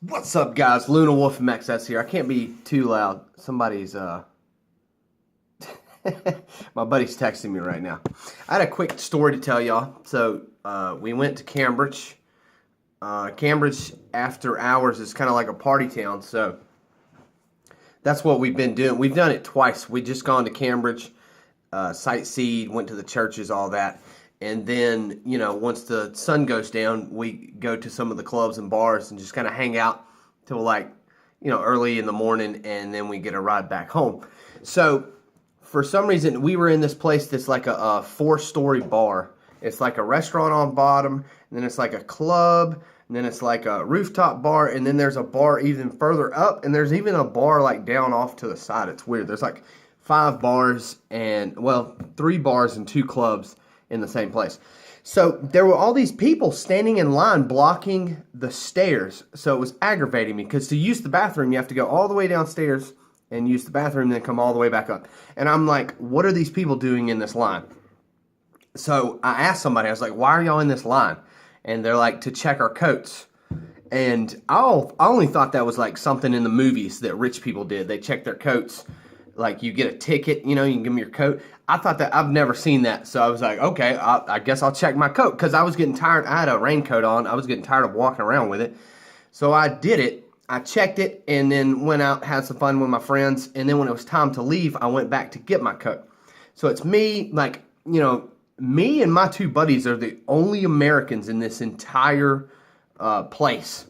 What's up, guys? Luna Wolf MXS here. I can't be too loud. Somebody's, my buddy's texting me right now. I had a quick story to tell y'all. So, we went to Cambridge. Cambridge, after hours, is kind of like a party town. So, that's what we've been doing. We've done it twice. We just gone to Cambridge, sightseed, went to the churches, all that. And then, you know, once the sun goes down, we go to some of the clubs and bars and just kind of hang out till like, you know, early in the morning, and then we get a ride back home. So, for some reason, we were in this place that's like a four-story bar. It's like a restaurant on bottom, and then it's like a club, and then it's like a rooftop bar, and then there's a bar even further up, and there's even a bar like down off to the side. It's weird. There's like 5 bars and, well, 3 bars and 2 clubs in the same place. So there were all these people standing in line blocking the stairs. So it was aggravating me because to use the bathroom, you have to go all the way downstairs and use the bathroom, then come all the way back up. And I'm like, what are these people doing in this line? So I asked somebody, I was like, why are y'all in this line? And they're like, to check our coats. And I only thought that was like something in the movies that rich people did. They check their coats. Like, you get a ticket, you know, you can give them your coat. I thought that, I've never seen that. So I was like, okay, I guess I'll check my coat. Because I was getting tired. I had a raincoat on. I was getting tired of walking around with it. So I did it. I checked it and then went out, had some fun with my friends. And then when it was time to leave, I went back to get my coat. So it's me, like, you know, me and my 2 buddies are the only Americans in this entire place.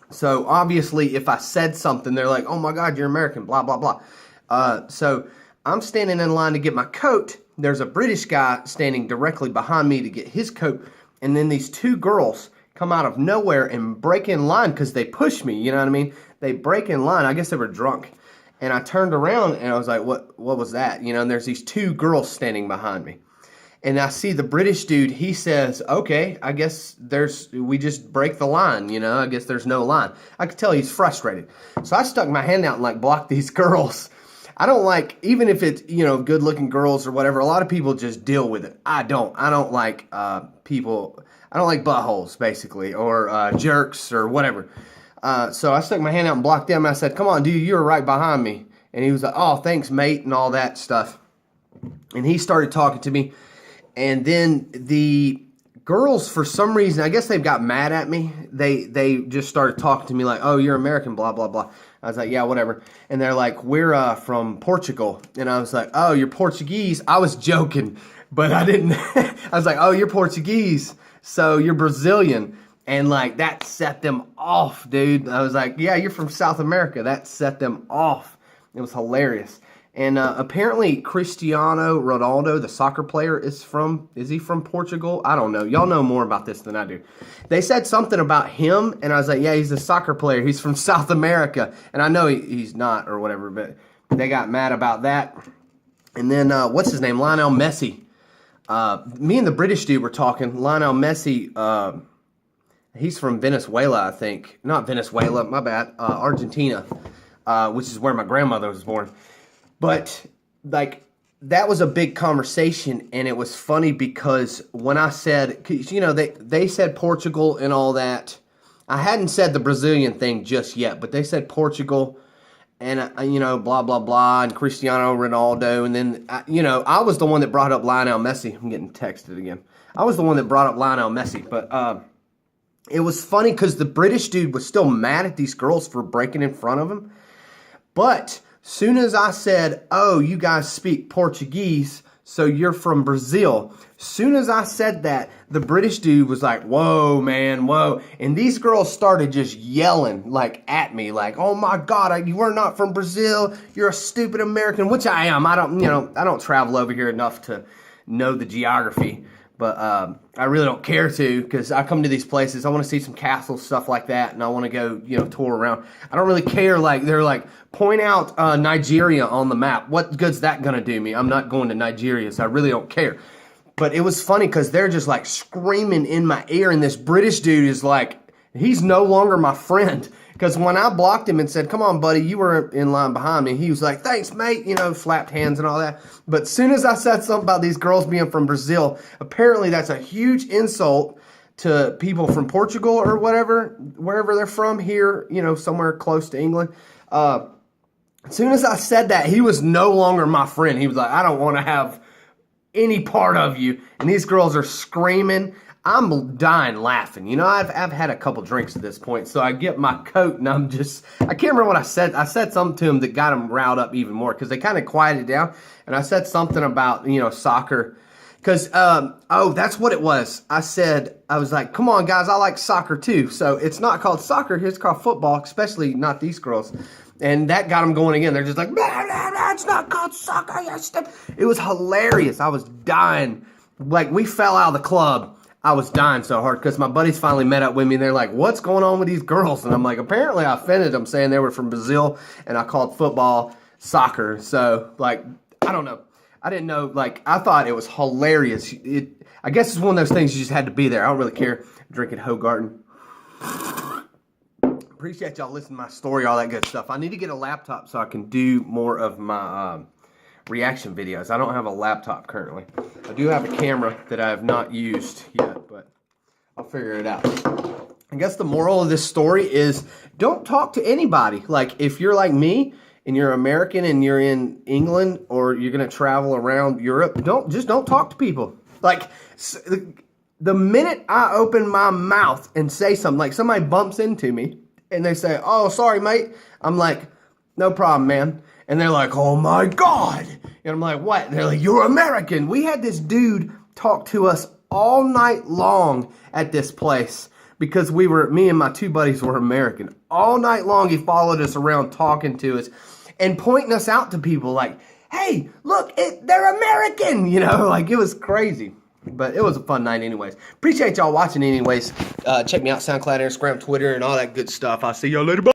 So obviously, if I said something, they're like, oh my God, you're American, blah, blah, blah. So I'm standing in line to get my coat. There's a British guy standing directly behind me to get his coat. And then these 2 girls come out of nowhere and break in line because they push me. You know what I mean? They break in line. I guess they were drunk. And I turned around and I was like, what was that? You know, and there's these 2 girls standing behind me. And I see the British dude, he says, okay, I guess we just break the line, you know, I guess there's no line. I could tell he's frustrated. So I stuck my hand out and like blocked these girls. I don't like, even if it's, you know, good looking girls or whatever, a lot of people just deal with it. I don't like people, I don't like buttholes basically, or jerks or whatever. So I stuck my hand out and blocked them. I said, come on, dude, you were right behind me. And he was like, oh, thanks, mate, and all that stuff. And he started talking to me. And then the girls, for some reason, I guess they've got mad at me. They just started talking to me like, oh, you're American, blah, blah, blah. I was like, yeah, whatever. And they're like, we're from Portugal. And I was like, oh, you're Portuguese? I was joking, but I didn't. I was like, oh, you're Portuguese, so you're Brazilian. And like, that set them off, dude. I was like, yeah, you're from South America. That set them off. It was hilarious. And apparently Cristiano Ronaldo, the soccer player, is he from Portugal? I don't know. Y'all know more about this than I do. They said something about him, and I was like, yeah, he's a soccer player. He's from South America. And I know he's not or whatever, but they got mad about that. And then, what's his name? Lionel Messi. Me and the British dude were talking. Lionel Messi, he's from Venezuela, I think. Not Venezuela, my bad. Argentina, which is where my grandmother was born. But, like, that was a big conversation, and it was funny because when I said, you know, they said Portugal and all that. I hadn't said the Brazilian thing just yet, but they said Portugal and, you know, blah, blah, blah, and Cristiano Ronaldo. And then, you know, I was the one that brought up Lionel Messi. I'm getting texted again. I was the one that brought up Lionel Messi, but it was funny because the British dude was still mad at these girls for breaking in front of him. But soon as I said, oh, you guys speak Portuguese, so you're from Brazil. Soon as I said that, the British dude was like, whoa, man, whoa. And these girls started just yelling like at me, like, oh my God, you are not from Brazil. You're a stupid American, which I am. I don't travel over here enough to know the geography. But I really don't care to, because I come to these places, I want to see some castles, stuff like that, and I want to go, you know, tour around. I don't really care, like, they're like, point out Nigeria on the map. What good's that going to do me? I'm not going to Nigeria, so I really don't care. But it was funny, because they're just, like, screaming in my ear, and this British dude is like, he's no longer my friend. Because when I blocked him and said, come on, buddy, you were in line behind me, he was like, thanks, mate, you know, slapped hands and all that. But as soon as I said something about these girls being from Brazil, apparently that's a huge insult to people from Portugal or whatever, wherever they're from here, you know, somewhere close to England. As soon as I said that, he was no longer my friend. He was like, I don't want to have any part of you. And these girls are screaming. I'm dying laughing. You know, I've had a couple drinks at this point, so I get my coat and I can't remember what I said. I said something to him that got him riled up even more because they kind of quieted down. And I said something about, you know, soccer. Because, oh, that's what it was. I was like, come on, guys, I like soccer too. So it's not called soccer, it's called football, especially not these girls. And that got them going again. They're just like, blah, blah, blah, it's not called soccer. It was hilarious. I was dying. Like, we fell out of the club. I was dying so hard because my buddies finally met up with me. And they're like, what's going on with these girls? And I'm like, apparently I offended them saying they were from Brazil. And I called football soccer. So, like, I don't know. I didn't know, like, I thought it was hilarious. I guess it's one of those things you just had to be there. I don't really care. Drinking Hogarten. Appreciate y'all listening to my story, all that good stuff. I need to get a laptop so I can do more of my reaction videos. I don't have a laptop currently. I do have a camera that I have not used yet, but I'll figure it out. I guess the moral of this story is don't talk to anybody. Like, if you're like me, and you're American and you're in England or you're going to travel around Europe, don't talk to people. Like, the minute I open my mouth and say something, like somebody bumps into me and they say, oh, sorry, mate. I'm like, no problem, man. And they're like, oh my God. And I'm like, what? And they're like, you're American. We had this dude talk to us all night long at this place because me and my two buddies were American. All night long, he followed us around talking to us and pointing us out to people like, hey, look, they're American, you know, like it was crazy. But it was a fun night anyways. Appreciate y'all watching anyways. Check me out, SoundCloud, Instagram, Twitter, and all that good stuff. I'll see y'all later. Bye.